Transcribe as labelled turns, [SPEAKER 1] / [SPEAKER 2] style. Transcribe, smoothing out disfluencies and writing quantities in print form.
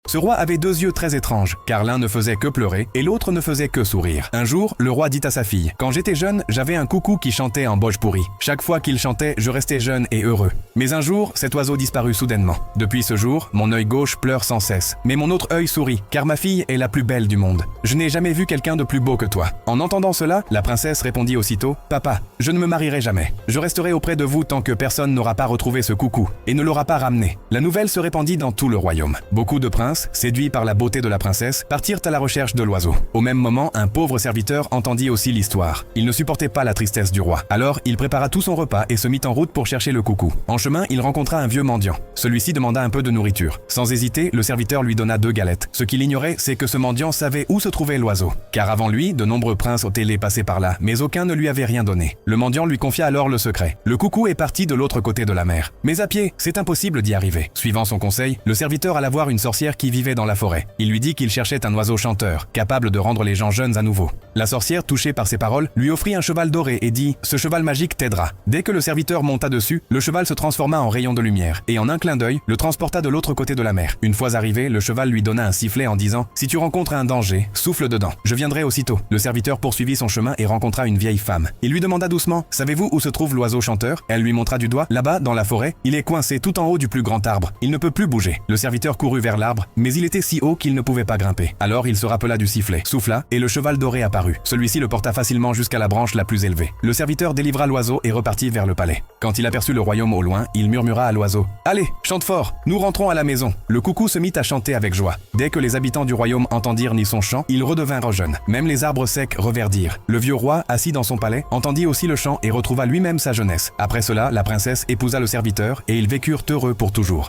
[SPEAKER 1] Ce roi avait deux yeux très étranges, car l'un ne faisait que pleurer et l'autre ne faisait que sourire. Un jour, le roi dit à sa fille: « Quand j'étais jeune, j'avais un coucou qui chantait en Bhojpuri. Chaque fois qu'il chantait, je restais jeune et heureux. Mais un jour, cet oiseau disparut soudainement. Depuis ce jour, mon œil gauche pleure sans cesse, mais mon autre œil sourit, car ma fille est la plus belle du monde. Je n'ai jamais vu quelqu'un de plus beau que toi. » En entendant cela, la princesse répondit aussitôt: « Papa, je ne me marierai jamais. Je resterai auprès de vous tant que personne n'aura pas retrouvé ce coucou et ne l'aura pas ramené. » La nouvelle se répandit dans tout le royaume. Beaucoup de princes, séduits par la beauté de la princesse, partirent à la recherche de l'oiseau. Au même moment, un pauvre serviteur entendit aussi l'histoire. Il ne supportait pas la tristesse du roi. Alors, il prépara tout son repas et se mit en route pour chercher le coucou. En chemin, il rencontra un vieux mendiant. Celui-ci demanda un peu de nourriture. Sans hésiter, le serviteur lui donna 2 galettes. Ce qu'il ignorait, c'est que ce mendiant savait où se trouvait l'oiseau. Car avant lui, de nombreux princes au télé passaient par là, mais aucun ne lui avait rien donné. Le mendiant lui confia alors le secret. Le coucou est parti de l'autre côté de la mer. Mais à pied, c'est impossible d'y arriver. Suivant son conseil, le serviteur alla voir une sorcière qui vivait dans la forêt. Il lui dit qu'il cherchait un oiseau chanteur, capable de rendre les gens jeunes à nouveau. La sorcière, touchée par ces paroles, lui offrit un cheval doré et dit: « Ce cheval magique t'aidera. » Dès que le serviteur monta dessus, le cheval se transforma en rayon de lumière et en un clin d'œil, le transporta de l'autre côté de la mer. Une fois arrivé, le cheval lui donna un sifflet en disant: « Si tu rencontres un danger, souffle dedans. Je viendrai aussitôt. » Le serviteur poursuivit son chemin et rencontra une vieille femme. Il lui demanda doucement: « Savez-vous où se trouve l'oiseau chanteur ?» Elle lui montra du doigt: « Là-bas, dans la forêt, il est coincé tout en haut du plus grand arbre. Il ne peut plus bouger. » Le serviteur courut vers l'arbre, mais il était si haut qu'il ne pouvait pas grimper. Alors il se rappela du sifflet, souffla, et le cheval doré apparut. Celui-ci le porta facilement jusqu'à la branche la plus élevée. Le serviteur délivra l'oiseau et repartit vers le palais. Quand il aperçut le royaume au loin, il murmura à l'oiseau: « Allez, chante fort, nous rentrons à la maison. » Le coucou se mit à chanter avec joie. Dès que les habitants du royaume entendirent ni son chant, ils redevinrent jeunes. Même les arbres secs reverdirent. Le vieux roi, assis dans son palais, entendit aussi le chant et retrouva lui-même sa jeunesse. Après cela, la princesse épousa le serviteur et ils vécurent heureux pour toujours.